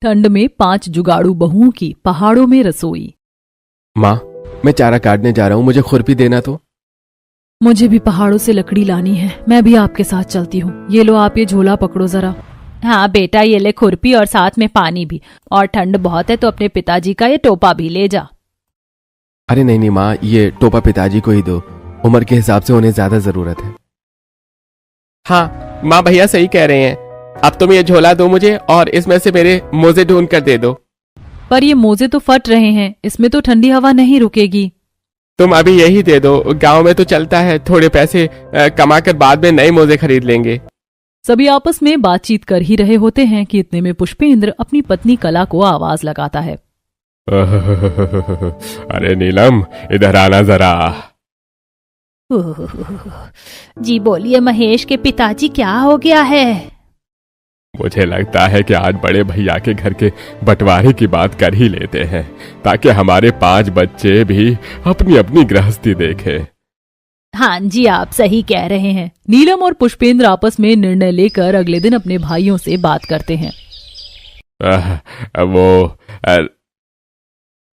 ठंड में 5 जुगाड़ू बहुओं की पहाड़ों में रसोई। माँ, मैं चारा काटने जा रहा हूँ, मुझे खुरपी देना तो। मुझे भी पहाड़ों से लकड़ी लानी है, मैं भी आपके साथ चलती हूँ। ये लो, आप ये झोला पकड़ो जरा। हाँ बेटा, ये ले खुरपी और साथ में पानी भी। और ठंड बहुत है तो अपने पिताजी का ये टोपा भी ले जा। अरे नहीं नहीं माँ, ये टोपा पिताजी को ही दो, उम्र के हिसाब से उन्हें ज्यादा जरूरत है। हाँ माँ, भैया सही कह रहे हैं। अब तुम ये झोला दो मुझे और इसमें से मेरे मोजे ढूंढ कर दे दो। पर ये मोजे तो फट रहे हैं, इसमें तो ठंडी हवा नहीं रुकेगी। तुम अभी यही दे दो, गांव में तो चलता है, थोड़े पैसे कमा कर बाद में नए मोजे खरीद लेंगे। सभी आपस में बातचीत कर ही रहे होते हैं कि इतने में पुष्पेंद्र अपनी पत्नी कला को आवाज लगाता है। अरे नीलम, इधर आना जरा। जी बोलिए महेश के पिताजी, क्या हो गया है? मुझे लगता है कि आज बड़े भैया के घर के बंटवारे की बात कर ही लेते हैं, ताकि हमारे 5 बच्चे भी अपनी अपनी गृहस्थी देखें। हाँ जी, आप सही कह रहे हैं। नीलम और पुष्पेंद्र आपस में निर्णय लेकर अगले दिन अपने भाइयों से बात करते हैं।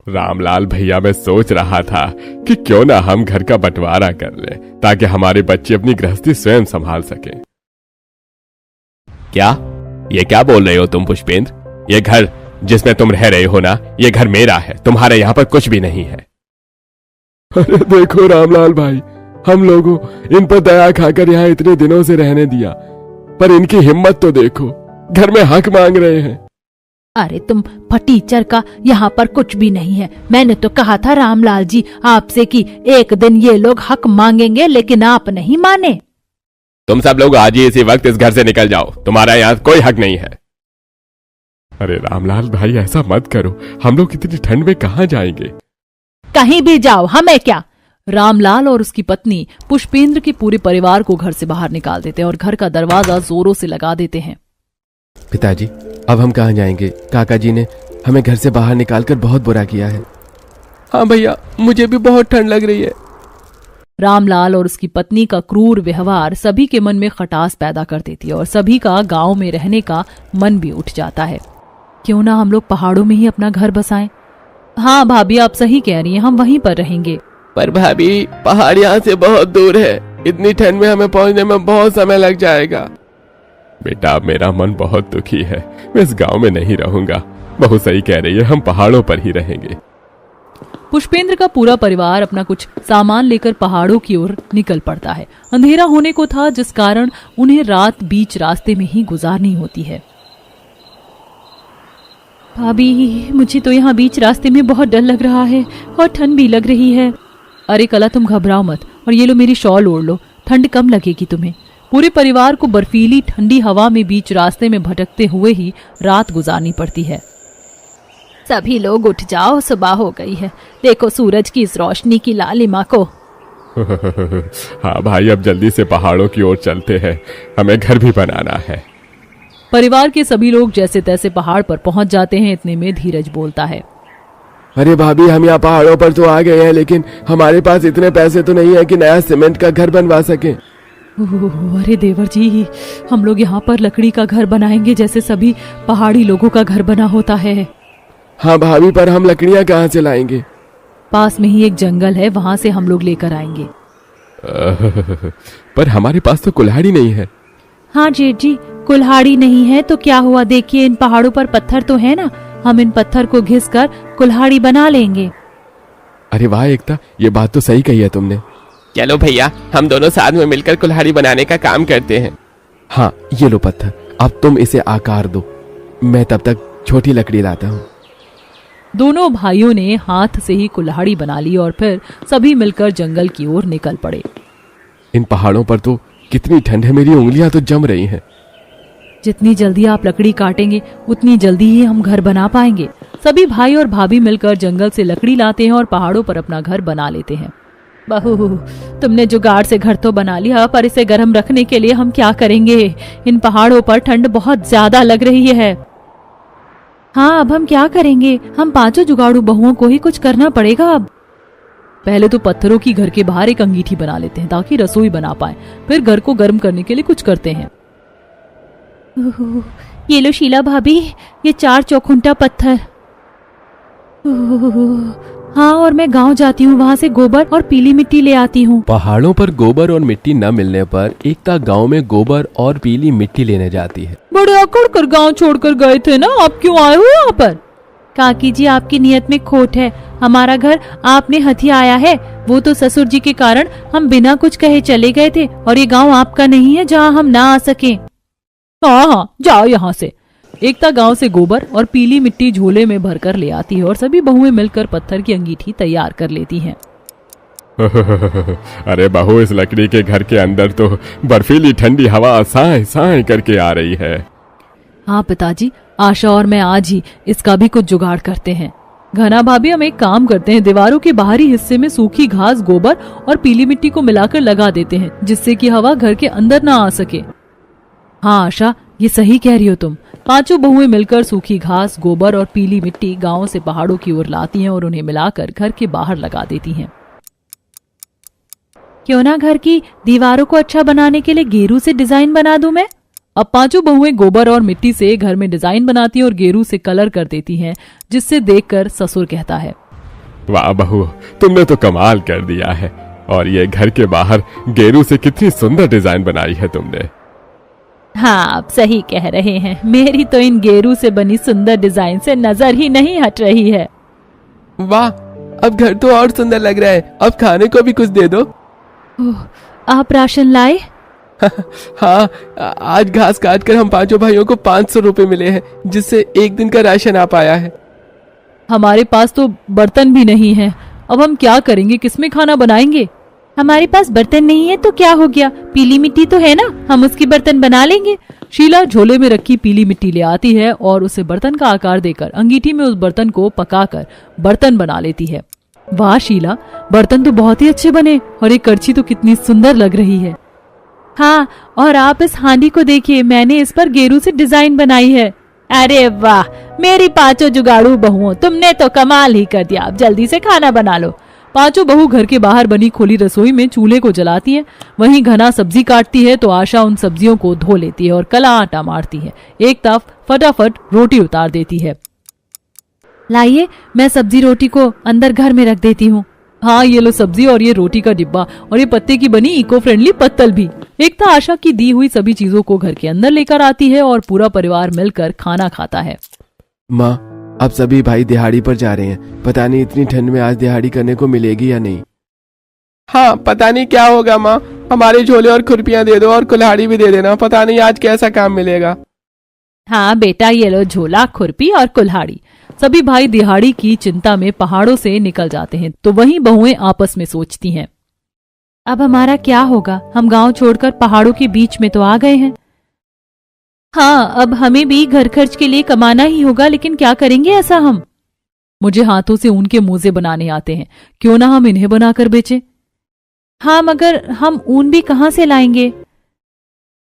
रामलाल भैया, मैं सोच रहा था कि क्यों ना हम घर का बंटवारा कर लें, ताकि हमारे बच्चे अपनी गृहस्थी स्वयं संभाल सकें। क्या? ये क्या बोल रहे हो तुम पुष्पेंद्र? ये घर जिसमें तुम रह रहे हो ना, ये घर मेरा है, तुम्हारे यहाँ पर कुछ भी नहीं है। अरे देखो रामलाल भाई, हम लोगों इन पर दया खाकर यहाँ इतने दिनों से रहने दिया, पर इनकी हिम्मत तो देखो, घर में हक मांग रहे हैं। अरे तुम फटीचर का, यहाँ पर कुछ भी नहीं है। मैंने तो कहा था रामलाल जी आपसे कि एक दिन ये लोग हक मांगेंगे, लेकिन आप नहीं माने। तुम सब लोग आज ही इसी वक्त इस घर से निकल जाओ, तुम्हारा यहाँ कोई हक नहीं है। अरे रामलाल भाई, ऐसा मत करो, हम लोग इतनी ठंड में कहाँ जाएंगे? कहीं भी जाओ, हमें क्या। रामलाल और उसकी पत्नी पुष्पेंद्र के पूरे परिवार को घर से बाहर निकाल देते हैं और घर का दरवाजा जोरों से लगा देते हैं। पिताजी, अब हम कहाँ जाएंगे? काका जी ने हमें घर से बाहर निकालकर बहुत बुरा किया है। हाँ भैया, मुझे भी बहुत ठंड लग रही है। रामलाल और उसकी पत्नी का क्रूर व्यवहार सभी के मन में खटास पैदा कर देती है और सभी का गांव में रहने का मन भी उठ जाता है। क्यों ना हम लोग पहाड़ों में ही अपना घर बसाएं। हाँ भाभी, आप सही कह रही हैं, हम वहीं पर रहेंगे। पर भाभी, पहाड़ यहाँ से बहुत दूर है, इतनी ठंड में हमें पहुँचने में बहुत समय लग जाएगा। बेटा, अब मेरा मन बहुत दुखी है, मैं इस गांव में नहीं रहूंगा। बहुत सही कह रही है, हम पहाड़ों पर ही रहेंगे। पुष्पेंद्र का पूरा परिवार अपना कुछ सामान लेकर पहाड़ों की ओर निकल पड़ता है। अंधेरा होने को था, जिस कारण उन्हें रात बीच रास्ते में ही गुजारनी होती है। भाभी, मुझे तो यहाँ बीच रास्ते में बहुत डर लग रहा है और ठंड भी लग रही है। अरे कला, तुम घबराओ मत, और ये लो मेरी शॉल ओढ़ लो, ठंड कम लगेगी तुम्हें। पूरे परिवार को बर्फीली ठंडी हवा में बीच रास्ते में भटकते हुए ही रात गुजारनी पड़ती है। सभी लोग उठ जाओ, सुबह हो गई है। देखो सूरज की इस रोशनी की लालिमा को। हाँ भाई, अब जल्दी से पहाड़ों की ओर चलते हैं, हमें घर भी बनाना है। परिवार के सभी लोग जैसे तैसे पहाड़ पर पहुंच जाते हैं। इतने में धीरज बोलता है। अरे भाभी, हम यहाँ पहाड़ों पर तो आ गए हैं, लेकिन हमारे पास इतने पैसे तो नहीं है कि नया सीमेंट का घर बनवा सके। अरे देवर जी, हम लोग यहाँ पर लकड़ी का घर बनाएंगे, जैसे सभी पहाड़ी लोगों का घर बना होता है। हाँ भाभी, पर हम लकड़ियाँ कहाँ से लाएंगे? पास में ही एक जंगल है, वहाँ से हम लोग लेकर आएंगे। पर हमारे पास तो कुल्हाड़ी नहीं है। हाँ जेठ जी, कुल्हाड़ी नहीं है तो क्या हुआ, देखिए इन पहाड़ों पर पत्थर तो है ना, हम इन पत्थर को घिस कर कुल्हाड़ी बना लेंगे। अरे वाह एकता, ये बात तो सही कही है तुमने। चलो भैया, हम दोनों साथ में मिलकर कुल्हाड़ी बनाने का काम करते हैं। हाँ, ये लो पत्थर, अब तुम इसे आकार दो, मैं तब तक छोटी लकड़ी लाता हूँ। दोनों भाइयों ने हाथ से ही कुल्हाड़ी बना ली और फिर सभी मिलकर जंगल की ओर निकल पड़े। इन पहाड़ों पर तो कितनी ठंड है, मेरी उंगलियां तो जम रही हैं। जितनी जल्दी आप लकड़ी काटेंगे उतनी जल्दी ही हम घर बना पाएंगे। सभी भाई और भाभी मिलकर जंगल से लकड़ी लाते हैं और पहाड़ों पर अपना घर बना लेते हैं। बहू, तुमने जुगाड़ से घर तो बना लिया, पर इसे गर्म रखने के लिए हम क्या करेंगे? इन पहाड़ों पर ठंड बहुत ज्यादा लग रही है। हाँ, अब हम क्या करेंगे? हम 5 जुगाड़ू बहुओं को ही कुछ करना पड़ेगा। अब पहले तो पत्थरों की घर के बाहर एक अंगीठी बना लेते हैं ताकि रसोई बना पाए, फिर घर को गर्म करने के लिए कुछ करते हैं। ये लो शीला भाभी, ये 4 चौखुंटा पत्थर। हाँ, और मैं गांव जाती हूँ, वहाँ से गोबर और पीली मिट्टी ले आती हूँ। पहाड़ों पर गोबर और मिट्टी न मिलने पर एकता गांव में गोबर और पीली मिट्टी लेने जाती है। बड़े अकड़ कर गाँव छोड़कर गए थे ना, आप क्यों आए हो यहाँ पर? काकी जी, आपकी नियत में खोट है। हमारा घर आपने हथियाया है। वो तो ससुर जी के कारण हम बिना कुछ कहे चले गए थे, और ये गांव आपका नहीं है जहाँ हम ना आ सके। हाँ, जाओ यहाँ से। एकता गांव से गोबर और पीली मिट्टी झोले में भरकर ले आती है और सभी बहुएं मिलकर पत्थर की अंगीठी तैयार कर लेती हैं। अरे बहू, इस लकड़ी के घर के अंदर तो बर्फीली ठंडी हवा साए साए करके आ रही है। हाँ पिताजी, आशा और मैं आज ही इसका भी कुछ जुगाड़ करते हैं। घना भाभी, हम एक काम करते हैं, दीवारों के बाहरी हिस्से में सूखी घास, गोबर और पीली मिट्टी को मिलाकर लगा देते हैं, जिससे कि हवा घर के अंदर ना आ सके। हाँ आशा, ये सही कह रही हो तुम। 5 बहुएं मिलकर सूखी घास, गोबर और पीली मिट्टी गांव से पहाड़ों की ओर लाती हैं और उन्हें मिलाकर घर के बाहर लगा देती हैं। क्यों ना घर की दीवारों को अच्छा बनाने के लिए गेरू से डिजाइन बना दूं मैं? अब 5 बहुएं गोबर और मिट्टी से घर में डिजाइन बनाती हैं और गेरू से कलर कर देती हैं, जिससे देखकर ससुर कहता है, वाह बहू, तुमने तो कमाल कर दिया है। और ये घर के बाहर गेरू से कितनी सुंदर डिजाइन बनाई है तुमने। हाँ, आप सही कह रहे हैं। मेरी तो इन गेरू से बनी सुंदर डिजाइन से नजर ही नहीं हट रही है। वाह, अब घर तो और सुंदर लग रहा है। अब खाने को भी कुछ दे दो। आप राशन लाए? हाँ, आज घास काट कर हम 5 भाइयों को 500 रुपए मिले हैं, जिससे एक दिन का राशन आ पाया है। हमारे पास तो बर्तन भी नहीं है। अब हम क्या करेंगे, किसमें खाना बनाएंगे? हमारे पास बर्तन नहीं है तो क्या हो गया, पीली मिट्टी तो है ना, हम उसकी बर्तन बना लेंगे। शीला झोले में रखी पीली मिट्टी ले आती है और उसे बर्तन का आकार देकर अंगीठी में उस बर्तन को पकाकर बर्तन बना लेती है। वाह शीला, बर्तन तो बहुत ही अच्छे बने, और ये करछी तो कितनी सुंदर लग रही है। हाँ, और आप इस हांडी को देखिए, मैंने इस पर गेरू से डिजाइन बनाई है। अरे वाह, मेरी 5 जुगाड़ू बहुओं, तुमने तो कमाल ही कर दिया। अब जल्दी से खाना बना लो। 5 बहू घर के बाहर बनी खुली रसोई में चूल्हे को जलाती है। वहीं घना सब्जी काटती है तो आशा उन सब्जियों को धो लेती है और कला आटा मारती है। एकता फटाफट रोटी उतार देती है। लाइए, मैं सब्जी रोटी को अंदर घर में रख देती हूँ। हाँ, ये लो सब्जी और ये रोटी का डिब्बा और ये पत्ते की बनी इको फ्रेंडली पत्तल भी। एकता आशा की दी हुई सभी चीजों को घर के अंदर लेकर आती है और पूरा परिवार मिलकर खाना खाता है। माँ, अब सभी भाई दिहाड़ी पर जा रहे हैं। पता नहीं इतनी ठंड में आज दिहाड़ी करने को मिलेगी या नहीं। हाँ, पता नहीं क्या होगा माँ। हमारे झोले और खुरपियाँ दे दो और कुल्हाड़ी भी दे देना। पता नहीं आज कैसा काम मिलेगा। हाँ बेटा, ये लो झोला, खुरपी और कुल्हाड़ी। सभी भाई दिहाड़ी की चिंता में पहाड़ों से निकल जाते हैं। तो वहीं बहुएं आपस में सोचती हैं, अब हमारा क्या होगा? हम गांव छोड़कर पहाड़ों के बीच में तो आ गए हैं। हाँ, अब हमें भी घर खर्च के लिए कमाना ही होगा, लेकिन क्या करेंगे ऐसा हम? मुझे हाथों से ऊन के मोजे बनाने आते हैं, क्यों ना हम इन्हें बनाकर बेचें? हाँ, मगर हम ऊन भी कहाँ से लाएंगे?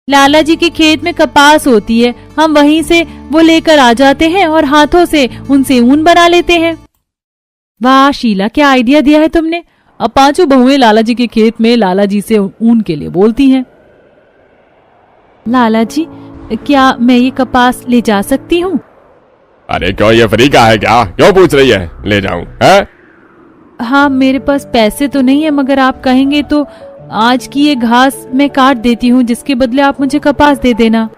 लाला जी के खेत में कपास होती है, हम वहीं से वो लेकर आ जाते हैं और हाथों से उनसे ऊन बना लेते हैं। वाह शीला, क्या आइडिया दिया है तुमने। अब 5 बहुएं लाला जी के खेत में लाला जी से ऊन के लिए बोलती हैं। लाला जी, क्या मैं ये कपास ले जा सकती हूँ? अरे क्यों, ये फ्री का है क्या? क्यों पूछ रही है? ले जाऊं है? हाँ, मेरे पास पैसे तो नहीं है, मगर आप कहेंगे तो आज की ये घास मैं काट देती हूँ, जिसके बदले आप मुझे कपास दे देना।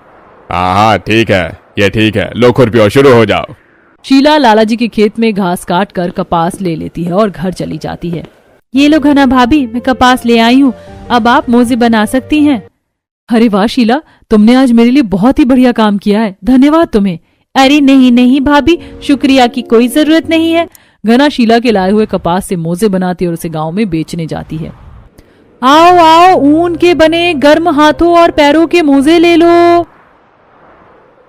हाँ ठीक है, ये ठीक है। लो खुरपियो, शुरू हो जाओ। शीला लाला जी के खेत में घास काट कर कपास ले लेती है और घर चली जाती है। ये लो घना भाभी, मैं कपास ले आई हूँ, अब आप मोजे बना सकती हैं। अरे वाह शीला, तुमने आज मेरे लिए बहुत ही बढ़िया काम किया है, धन्यवाद तुम्हें। अरे नहीं नहीं भाभी, शुक्रिया की कोई जरूरत नहीं है। घना शीला के लाए हुए कपास से मोजे बनाती और उसे गांव में बेचने जाती है। आओ आओ, ऊन के बने गर्म हाथों और पैरों के मोजे ले लो।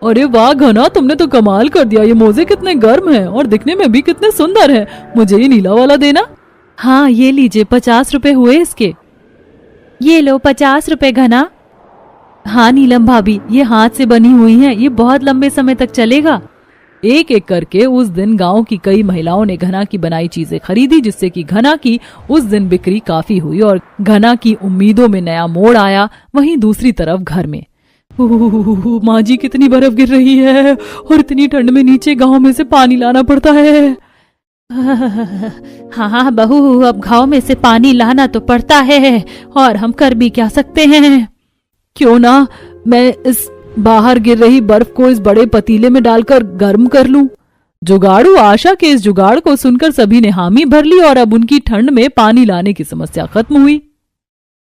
अरे वाह घना, तुमने तो कमाल कर दिया। ये मोजे कितने गर्म हैं और दिखने में भी कितने सुंदर हैं। मुझे ये नीला वाला देना। हाँ ये लीजिए, 50 रुपए हुए इसके। ये लो 50 रुपए घना। हाँ नीलम भाभी, ये हाथ से बनी हुई हैं, ये बहुत लंबे समय तक चलेगा। एक एक करके उस दिन गांव की कई महिलाओं ने घना की बनाई चीजें खरीदी, जिससे कि घना की उस दिन बिक्री काफी हुई और घना की उम्मीदों में नया मोड़ आया। वहीं दूसरी तरफ घर में माँ जी कितनी बर्फ गिर रही है और इतनी ठंड में नीचे गांव में से पानी लाना पड़ता है। हाँ हाँ बहू, अब गांव में से पानी लाना तो पड़ता है और हम कर भी क्या सकते हैं। क्यों ना मैं इस बाहर गिर रही बर्फ को इस बड़े पतीले में डालकर गर्म कर लूं। जुगाड़ू आशा के इस जुगाड़ को सुनकर सभी ने हामी भर ली और अब उनकी ठंड में पानी लाने की समस्या खत्म हुई।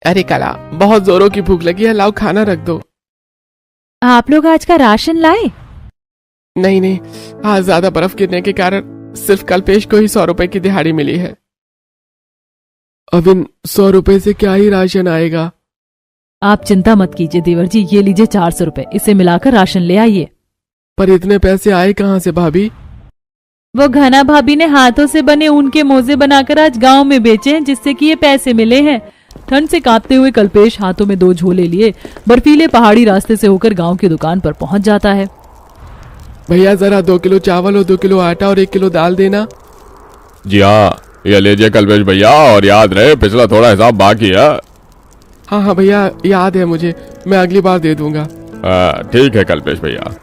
अरे कला, बहुत जोरों की भूख लगी है, लाओ खाना रख दो। आप लोग आज का राशन लाए? नहीं नहीं, आज ज्यादा बर्फ गिरने के कारण सिर्फ कल्पेश को ही 100 रुपए की दिहाड़ी मिली है। अब इन 100 रुपए से क्या ही राशन आएगा। आप चिंता मत कीजिए देवर जी, ये लीजिए 400 रुपए, इसे मिलाकर राशन ले आइए। पर इतने पैसे आए कहाँ से भाभी? वो घना भाभी ने हाथों से बने ऊन के मोजे बनाकर आज गांव में बेचे हैं, जिससे कि ये पैसे मिले हैं। ठंड से कांपते हुए कल्पेश हाथों में 2 झोले लिए बर्फीले पहाड़ी रास्ते से होकर गांव की दुकान पर पहुंच जाता है। भैया जरा 2 किलो चावल और 2 किलो आटा और 1 किलो दाल देना। जी हाँ, ये लीजिए कल्पेश भैया, और याद रहे पिछला थोड़ा हिसाब बाकी है। हाँ हाँ भैया, याद है मुझे, मैं अगली बार दे दूंगा। ठीक है कल्पेश भैया।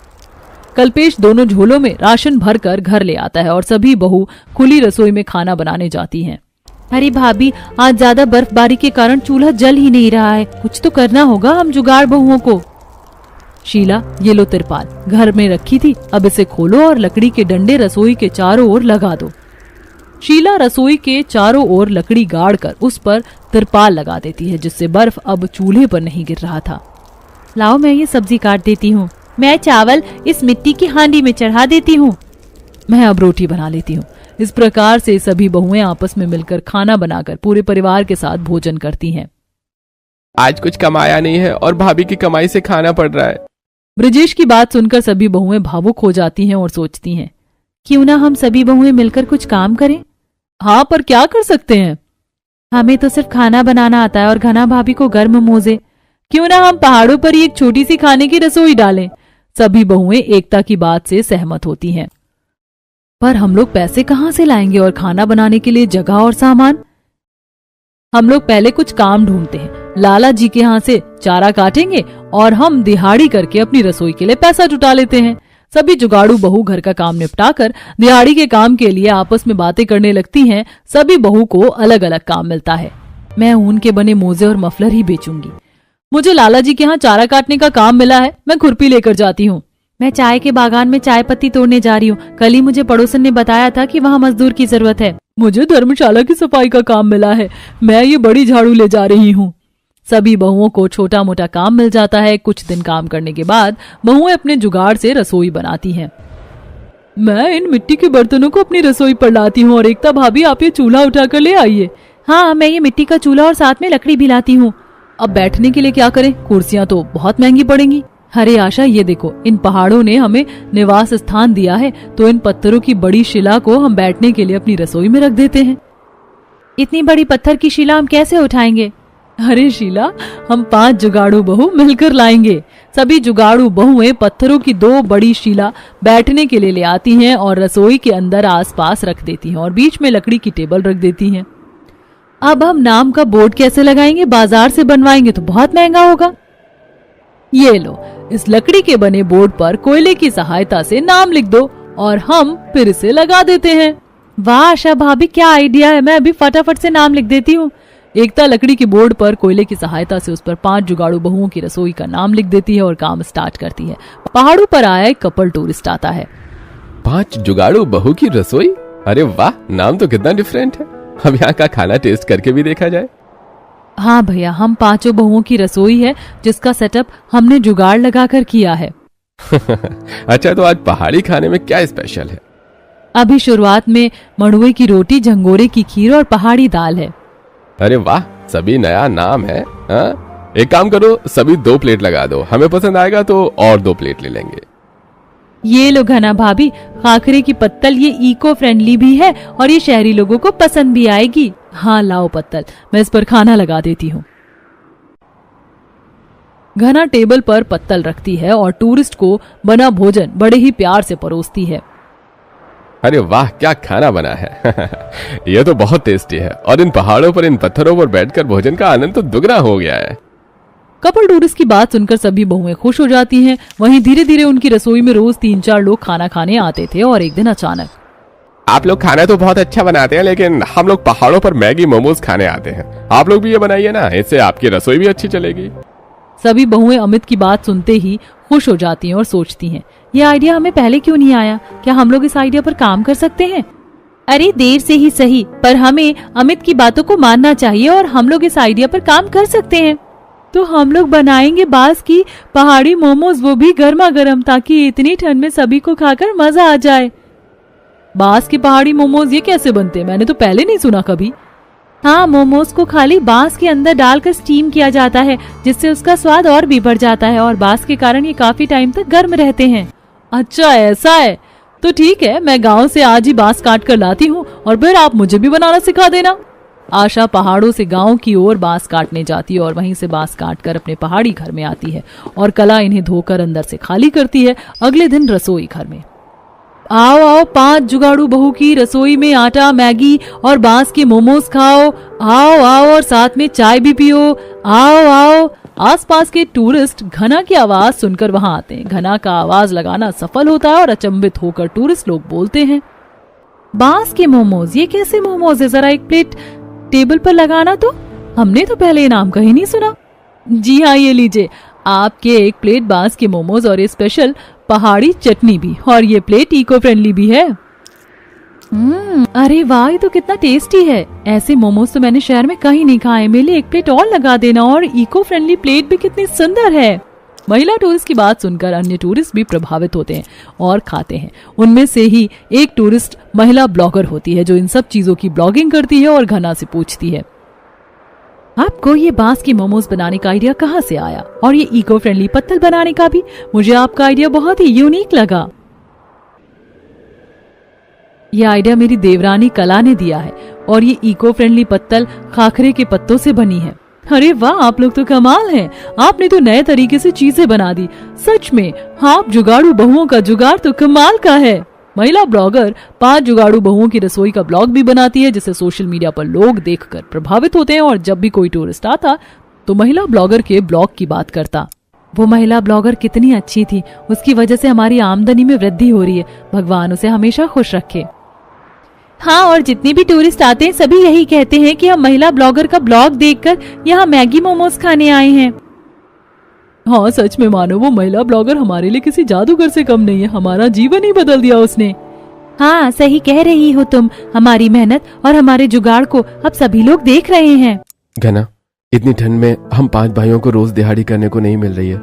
कल्पेश दोनों झोलों में राशन भरकर घर ले आता है और सभी बहू खुली रसोई में खाना बनाने जाती हैं। अरे भाभी, आज ज्यादा बर्फबारी के कारण चूल्हा जल ही नहीं रहा है, कुछ तो करना होगा हम जुगाड़ बहुओं को। शीला, ये लो तिरपाल, घर में रखी थी, अब इसे खोलो और लकड़ी के डंडे रसोई के चारों ओर लगा दो। शीला रसोई के चारों ओर लकड़ी गाड़कर उस पर तिरपाल लगा देती है, जिससे बर्फ अब चूल्हे पर नहीं गिर रहा था। लाओ मैं ये सब्जी काट देती हूँ, मैं चावल इस मिट्टी की हांडी में चढ़ा देती हूँ, मैं अब रोटी बना लेती हूँ। इस प्रकार से सभी बहुएं आपस में मिलकर खाना बनाकर पूरे परिवार के साथ भोजन करती हैं। आज कुछ कमाया नहीं है और भाभी की कमाई से खाना पड़ रहा है। ब्रजेश की बात सुनकर सभी बहुएं भावुक हो जाती हैं और सोचती हैं, क्यों ना हम सभी बहुएं मिलकर कुछ काम करें। हाँ, पर क्या कर सकते हैं? हमें तो सिर्फ खाना बनाना आता है और घना भाभी को गर्म मोजे। क्यों ना हम पहाड़ों पर ही एक छोटी सी खाने की रसोई डालें। सभी बहुएं एकता की बात से सहमत होती हैं। पर हम लोग पैसे कहाँ से लाएंगे और खाना बनाने के लिए जगह और सामान? हम लोग पहले कुछ काम ढूंढते हैं। लाला जी के यहाँ से चारा काटेंगे और हम दिहाड़ी करके अपनी रसोई के लिए पैसा जुटा लेते हैं। सभी जुगाड़ू बहू घर का काम निपटाकर दिहाड़ी के काम के लिए आपस में बातें करने लगती हैं। सभी बहू को अलग अलग काम मिलता है। मैं ऊन के बने मोजे और मफलर ही बेचूंगी। मुझे लाला जी के यहाँ चारा काटने का काम मिला है, मैं खुरपी लेकर जाती हूँ। मैं चाय के बागान में चाय पत्ती तोड़ने जा रही हूँ। कल ही मुझे पड़ोसन ने बताया था कि वहाँ मजदूर की जरूरत है। मुझे धर्मशाला की सफाई का काम मिला है, मैं ये बड़ी झाड़ू ले जा रही हूँ। सभी बहुओं को छोटा मोटा काम मिल जाता है। कुछ दिन काम करने के बाद बहुएं अपने जुगाड़ से रसोई बनाती हैं। मैं इन मिट्टी के बर्तनों को अपनी रसोई पर लाती हूँ और एकता भाभी आप ये चूल्हा उठाकर ले आइए। हाँ, मैं ये मिट्टी का चूल्हा और साथ में लकड़ी भी लाती हूँ। अब बैठने के लिए क्या करें, कुर्सियां तो बहुत महंगी पड़ेंगी। अरे आशा, ये देखो, इन पहाड़ों ने हमें निवास स्थान दिया है, तो इन पत्थरों की बड़ी शिला को हम बैठने के लिए अपनी रसोई में रख देते हैं। इतनी बड़ी पत्थर की शिला हम कैसे उठाएंगे? अरे शीला, हम 5 जुगाड़ू बहू मिलकर लाएंगे। सभी जुगाड़ू बहुएं पत्थरों की 2 बड़ी शिला बैठने के लिए ले आती हैं और रसोई के अंदर आसपास रख देती हैं और बीच में लकड़ी की टेबल रख देती हैं। अब हम नाम का बोर्ड कैसे लगाएंगे? बाजार से बनवाएंगे तो बहुत महंगा होगा। ये लो, इस लकड़ी के बने बोर्ड पर कोयले की सहायता से नाम लिख दो और हम फिर इसे लगा देते हैं। वाह आशा भाभी, क्या आइडिया है, मैं अभी फटाफट से नाम लिख देती हूँ। एकता लकड़ी के बोर्ड पर कोयले की सहायता से उस पर 5 जुगाड़ू बहुओं की रसोई का नाम लिख देती है और काम स्टार्ट करती है। पहाड़ों पर आया एक कपल टूरिस्ट आता है। 5 जुगाड़ू बहू की रसोई? अरे वाह, नाम तो कितना डिफरेंट है। अब यहाँ का खाना टेस्ट करके भी देखा जाए। हाँ भैया, हम 5 बहुओं की रसोई है जिसका सेटअप हमने जुगाड़ लगाकर किया है। अच्छा, तो आज पहाड़ी खाने में क्या स्पेशल है? अभी शुरुआत में मड़ुए की रोटी, झंगोरे की खीर और पहाड़ी दाल है। अरे वाह, सभी नया नाम है। हाँ? एक काम करो, सभी 2 प्लेट लगा दो, हमें पसंद आएगा तो और 2 प्लेट ले लेंगे। ये लो घना भाभी, खाखरे की पत्तल ये इको फ्रेंडली भी है और ये शहरी लोगों को पसंद भी आएगी। हाँ लाओ पत्तल, मैं इस पर खाना लगा देती हूँ। घना टेबल पर पत्तल रखती है और टूरिस्ट को बना भोजन बड़े ही प्यार से परोसती है। अरे वाह, क्या खाना बना है। ये तो बहुत टेस्टी है और इन पहाड़ों पर इन पत्थरों पर बैठकर भोजन का आनंद तो दुगना हो गया है। कपल टूरिस्ट की बात सुनकर सभी बहुएं खुश हो जाती हैं। वहीं धीरे धीरे उनकी रसोई में रोज 3-4 लोग खाना खाने आते थे और एक दिन अचानक, आप लोग खाना तो बहुत अच्छा बनाते हैं, लेकिन हम लोग पहाड़ों पर मैगी मोमोज खाने आते हैं। आप लोग भी ये बनाइए ना, इससे आपकी रसोई भी अच्छी चलेगी। सभी बहुएं अमित की बात सुनते ही खुश हो जाती हैं और सोचती हैं, ये आइडिया हमें पहले क्यों नहीं आया? क्या हम लोग इस आइडिया पर काम कर सकते हैं? अरे देर से ही सही, पर हमें अमित की बातों को मानना चाहिए और हम लोग इस आइडिया पर काम कर सकते हैं। तो हम लोग बनाएंगे बांस की पहाड़ी मोमोज, वो भी गर्मा गर्म, ताकि इतनी ठंड में सभी को खाकर मजा आ जाए। बांस की पहाड़ी मोमोज ये कैसे बनते हैं? मैंने तो पहले नहीं सुना कभी। हाँ, मोमोज को खाली बांस के अंदर डालकर स्टीम किया जाता है, जिससे उसका स्वाद और भी बढ़ जाता है और बांस के कारण ये काफी टाइम तक गर्म रहते हैं। अच्छा ऐसा है, तो ठीक है, मैं गांव से आज ही बांस काट कर लाती हूँ और फिर आप मुझे भी बनाना सिखा देना। आशा पहाड़ों से गांव की ओर बांस काटने जाती है और वहीं से बांस काटकर अपने पहाड़ी घर में आती है और कला इन्हें धोकर अंदर से खाली करती है। अगले दिन रसोई घर में, आओ आओ 5 जुगाड़ू बहू की रसोई में आटा, मैगी और बांस के मोमोज खाओ। आओ आओ और साथ में चाय भी पियो। आओ आओ। आसपास के टूरिस्ट घना की आवाज सुनकर वहां आते हैं। घना का आवाज लगाना सफल होता है और अचंभित होकर टूरिस्ट लोग बोलते हैं, बांस के मोमोज, ये कैसे मोमोज है? जरा एक प्लेट टेबल पर लगाना तो, हमने तो पहले नाम कहीं नहीं सुना। जी हाँ, ये लीजिए आपके एक प्लेट बांस के मोमोज और ये स्पेशल पहाड़ी चटनी भी, और ये प्लेट इको फ्रेंडली भी है। अरे वाह, ये तो कितना टेस्टी है। ऐसे मोमोज तो मैंने शहर में कहीं नहीं खाए। मेरे लिए एक प्लेट और लगा देना, और इको फ्रेंडली प्लेट भी कितनी सुंदर है। महिला टूरिस्ट की बात सुनकर अन्य टूरिस्ट भी प्रभावित होते हैं और खाते हैं। उनमें से ही एक टूरिस्ट महिला ब्लॉगर होती है जो इन सब चीजों की ब्लॉगिंग करती है और घना से पूछती है, आपको ये बांस के मोमोज बनाने का आइडिया कहाँ से आया? और ये इको फ्रेंडली पत्तल बनाने का भी? मुझे आपका आइडिया बहुत ही यूनिक लगा। ये आइडिया मेरी देवरानी कला ने दिया है और ये इको फ्रेंडली पत्तल खाखरे के पत्तों से बनी है। अरे वाह, आप लोग तो कमाल हैं। आपने तो नए तरीके से चीजें बना दी। सच में आप जुगाड़ू बहुओं का जुगाड़ तो कमाल का है। महिला ब्लॉगर 5 जुगाड़ू बहुओं की रसोई का ब्लॉग भी बनाती है, जिसे सोशल मीडिया पर लोग देखकर प्रभावित होते हैं और जब भी कोई टूरिस्ट आता तो महिला ब्लॉगर के ब्लॉग की बात करता। वो महिला ब्लॉगर कितनी अच्छी थी, उसकी वजह से हमारी आमदनी में वृद्धि हो रही है। भगवान उसे हमेशा खुश रखे। हाँ, और जितने भी टूरिस्ट आते हैं सभी यही कहते हैं कि हम महिला ब्लॉगर का ब्लॉग देखकर यहाँ मैगी मोमोज खाने आए हैं। हाँ, सच में मानो, वो महिला ब्लॉगर हमारे लिए किसी जादूगर से कम नहीं है। हमारा जीवन ही बदल दिया उसने। हाँ, सही कह रही हो तुम। हमारी मेहनत और हमारे जुगाड़ को अब सभी लोग देख रहे हैं। घना, इतनी ठंड में हम 5 भाइयों को रोज दिहाड़ी करने को नहीं मिल रही है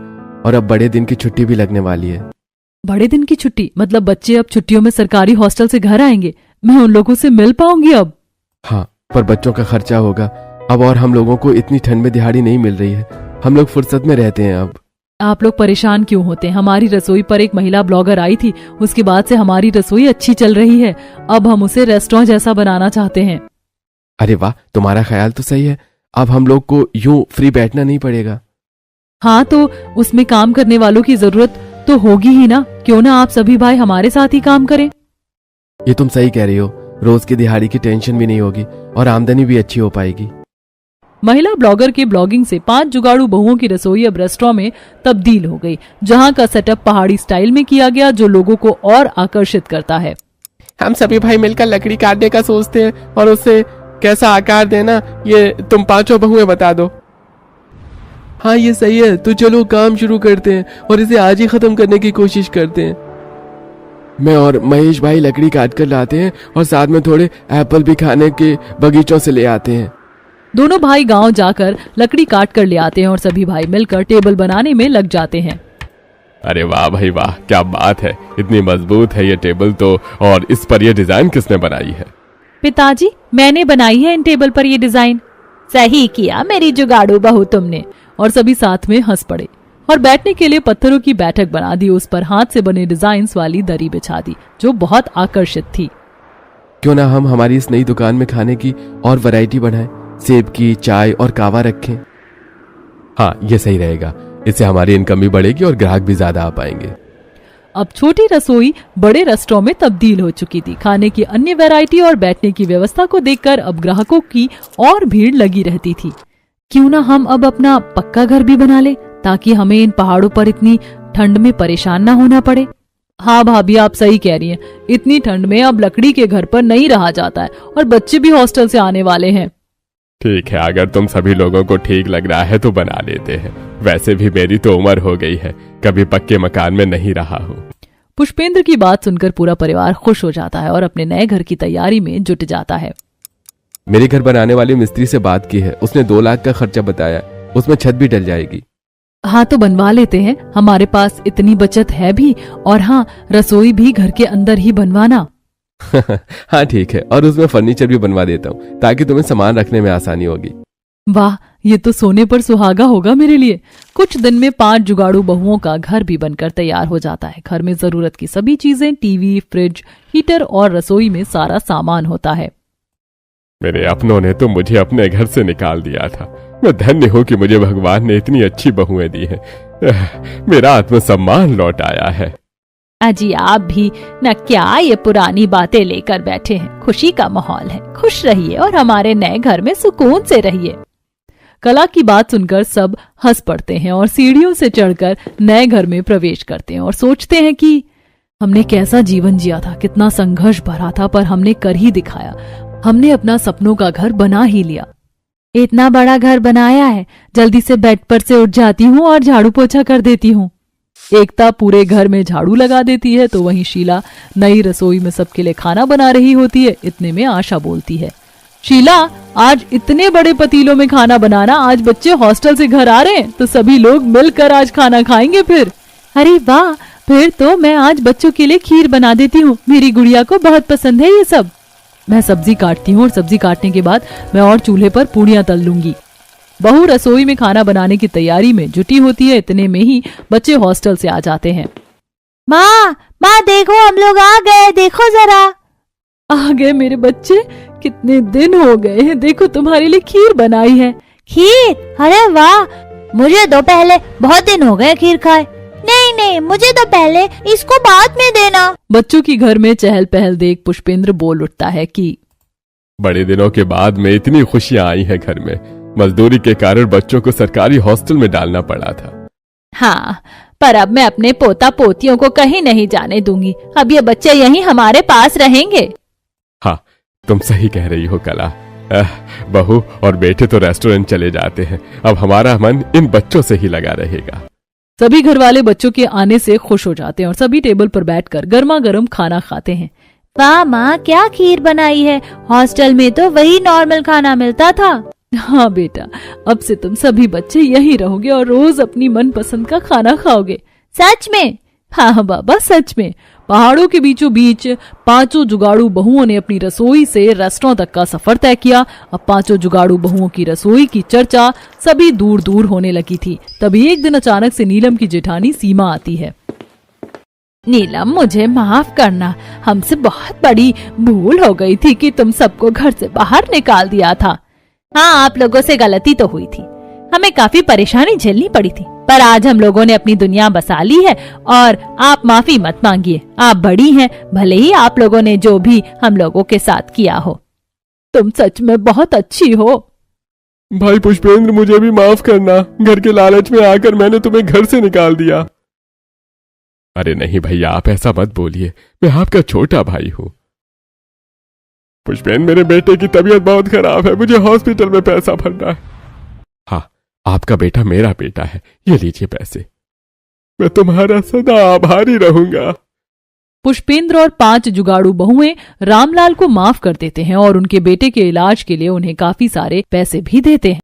और अब बड़े दिन की छुट्टी भी लगने वाली है। बड़े दिन की छुट्टी मतलब बच्चे अब छुट्टियों में सरकारी हॉस्टल से घर आएंगे। मैं उन लोगों से मिल पाऊंगी अब? हाँ, पर बच्चों का खर्चा होगा अब, और हम लोगों को इतनी ठंड में दिहाड़ी नहीं मिल रही है। हम लोग फुर्सत में रहते हैं अब। आप लोग परेशान क्यों होते हैं? हमारी रसोई पर एक महिला ब्लॉगर आई थी, उसके बाद से हमारी रसोई अच्छी चल रही है। अब हम उसे रेस्टोरेंट जैसा बनाना चाहते हैं। अरे वाह, तुम्हारा ख्याल तो सही है। अब हम लोग को यूं फ्री बैठना नहीं पड़ेगा। हाँ, तो उसमें काम करने वालों की जरूरत तो होगी ही ना। क्यों ना आप सभी भाई हमारे साथ ही काम करें? ये तुम सही कह रही हो। रोज की दिहाड़ी की टेंशन भी नहीं होगी और आमदनी भी अच्छी हो पाएगी। महिला ब्लॉगर के ब्लॉगिंग से 5 जुगाड़ू बहुओं की रसोई अब रेस्टोरेंट में तब्दील हो गई, जहां का सेटअप पहाड़ी स्टाइल में किया गया, जो लोगों को और आकर्षित करता है। हम सभी भाई मिलकर लकड़ी काटने का सोचते हैं और उसे कैसा आकार देना ये तुम 5 बहुएं बता दो। हाँ, ये सही है। तो चलो काम शुरू करते हैं और इसे आज ही खत्म करने की कोशिश करते हैं। मैं और महेश भाई लकड़ी काट कर लाते हैं और साथ में थोड़े एप्पल भी खाने के बगीचों से ले आते हैं। दोनों भाई गांव जाकर लकड़ी काट कर ले आते हैं और सभी भाई मिलकर टेबल बनाने में लग जाते हैं। अरे वाह भाई वाह, क्या बात है। इतनी मजबूत है ये टेबल तो, और इस पर ये डिजाइन किसने बनाई है? पिताजी, मैंने बनाई है इन टेबल पर ये डिजाइन। सही किया मेरी जुगाड़ू बहू तुमने। और सभी साथ में हंस पड़े और बैठने के लिए पत्थरों की बैठक बना दी। उस पर हाथ से बने डिजाइन्स वाली दरी बिछा दी, जो बहुत आकर्षित थी। क्यों ना हम हमारी इस नई दुकान में खाने की और वैरायटी बढ़ाएं, सेब की, चाय और कावा रखें। हाँ, ये सही रहेगा। इससे हमारी इनकम भी बढ़ेगी और ग्राहक भी ज्यादा आ पाएंगे। अब छोटी रसोई बड़े रेस्टोरेंट में तब्दील हो चुकी थी। खाने की अन्य वैरायटी और बैठने की व्यवस्था को देखकर अब ग्राहकों की और भीड़ लगी रहती थी। क्यों ना हम अब अपना पक्का घर भी बना ले, ताकि हमें इन पहाड़ों पर इतनी ठंड में परेशान ना होना पड़े। हाँ भाभी, आप सही कह रही हैं। इतनी ठंड में अब लकड़ी के घर पर नहीं रहा जाता है और बच्चे भी हॉस्टल से आने वाले हैं। ठीक है, अगर तुम सभी लोगों को ठीक लग रहा है तो बना लेते हैं। वैसे भी मेरी तो उम्र हो गई है, कभी पक्के मकान में नहीं रहा हूँ। पुष्पेंद्र की बात सुनकर पूरा परिवार खुश हो जाता है और अपने नए घर की तैयारी में जुट जाता है। मेरे घर बनाने वाले मिस्त्री से बात की है, उसने 2 लाख का खर्चा बताया, उसमें छत भी डल जाएगी। हाँ तो बनवा लेते हैं, हमारे पास इतनी बचत है भी। और हाँ, रसोई भी घर के अंदर ही बनवाना। हाँ ठीक है, और उसमें फर्नीचर भी बनवा देता हूँ ताकि तुम्हें सामान रखने में आसानी होगी। वाह, ये तो सोने पर सुहागा होगा मेरे लिए। कुछ दिन में 5 जुगाड़ू बहुओं का घर भी बनकर तैयार हो जाता है। घर में जरूरत की सभी चीजें, टीवी, फ्रिज, हीटर और रसोई में सारा सामान होता है। मेरे अपनों ने तो मुझे अपने घर से निकाल दिया था। मैं धन्य हूँ कि मुझे भगवान ने इतनी अच्छी बहुएं दी हैं। मेरा आत्मसम्मान लौट आया है। अजी आप भी न क्या ये पुरानी बातें लेकर बैठे हैं। खुशी का माहौल है, खुश रहिए और हमारे नए घर में सुकून से रहिए। कला की बात सुनकर सब हंस पड़ते हैं और सीढ़ियों से चढ़कर नए घर में प्रवेश करते हैं और सोचते हैं कि हमने कैसा जीवन जिया था, कितना संघर्ष भरा था, पर हमने कर ही दिखाया। हमने अपना सपनों का घर बना ही लिया। इतना बड़ा घर बनाया है, जल्दी से बेड पर से उठ जाती हूँ और झाड़ू पोछा कर देती हूँ। एकता पूरे घर में झाड़ू लगा देती है तो वहीं शीला नई रसोई में सबके लिए खाना बना रही होती है। इतने में आशा बोलती है, शीला आज इतने बड़े पतीलों में खाना बनाना, आज बच्चे हॉस्टल से घर आ रहे हैं तो सभी लोग मिलकर आज खाना खाएंगे फिर। अरे वाह, फिर तो मैं आज बच्चों के लिए खीर बना देती हूँ, मेरी गुड़िया को बहुत पसंद है ये सब। मैं सब्जी काटती हूँ और सब्जी काटने के बाद मैं और चूल्हे पर पूड़ियाँ तल लूंगी। बहू रसोई में खाना बनाने की तैयारी में जुटी होती है। इतने में ही बच्चे हॉस्टल से आ जाते हैं। माँ देखो, हम लोग आ गए, देखो जरा। आ गए मेरे बच्चे, कितने दिन हो गए हैं, देखो तुम्हारे लिए खीर बनाई है। खीर? अरे वाह, मुझे तो पहले बहुत दिन हो गए खीर खाए। नहीं, मुझे तो पहले, इसको बाद में देना। बच्चों की घर में चहल पहल देख पुष्पेंद्र बोल उठता है कि बड़े दिनों के बाद में इतनी खुशियां आई हैं घर में। मजदूरी के कारण बच्चों को सरकारी हॉस्टल में डालना पड़ा था। हाँ, पर अब मैं अपने पोता पोतियों को कहीं नहीं जाने दूंगी। अब ये बच्चे यहीं हमारे पास रहेंगे। हाँ, तुम सही कह रही हो कला। बहू और बेटे तो रेस्टोरेंट चले जाते हैं, अब हमारा मन इन बच्चों से ही लगा रहेगा। सभी घर वाले बच्चों के आने से खुश हो जाते हैं और सभी टेबल पर बैठकर गर्मा गर्म खाना खाते हैं। वाह माँ, क्या खीर बनाई है, हॉस्टल में तो वही नॉर्मल खाना मिलता था। हाँ बेटा, अब से तुम सभी बच्चे यहीं रहोगे और रोज अपनी मनपसंद का खाना खाओगे। सच में? हाँ बाबा, सच में। पहाड़ों के बीचों बीच 5 जुगाड़ू बहुओं ने अपनी रसोई से रेस्टोरेंट तक का सफर तय किया। अब 5 जुगाड़ू बहुओं की रसोई की चर्चा सभी दूर दूर होने लगी थी। तभी एक दिन अचानक से नीलम की जेठानी सीमा आती है। नीलम, मुझे माफ करना, हमसे बहुत बड़ी भूल हो गई थी कि तुम सबको घर से बाहर निकाल दिया था। हाँ, आप लोगों से गलती तो हुई थी, हमें काफी परेशानी झेलनी पड़ी थी, पर आज हम लोगों ने अपनी दुनिया बसा ली है और आप माफी मत मांगिए। आप बड़ी हैं, भले ही आप लोगों ने जो भी हम लोगों के साथ किया हो। तुम सच में बहुत अच्छी हो। भाई पुष्पेंद्र, मुझे भी माफ करना, घर के लालच में आकर मैंने तुम्हें घर से निकाल दिया। अरे नहीं भैया, आप ऐसा मत बोलिए, मैं आपका छोटा भाई हूँ। पुष्पेंद्र, मेरे बेटे की तबीयत बहुत खराब है, मुझे हॉस्पिटल में पैसा भरना है। हाँ, आपका बेटा मेरा बेटा है, ये लीजिए पैसे, मैं तुम्हारा सदा आभारी रहूंगा। पुष्पेंद्र और 5 जुगाड़ू बहुएं रामलाल को माफ कर देते हैं और उनके बेटे के इलाज के लिए उन्हें काफी सारे पैसे भी देते हैं।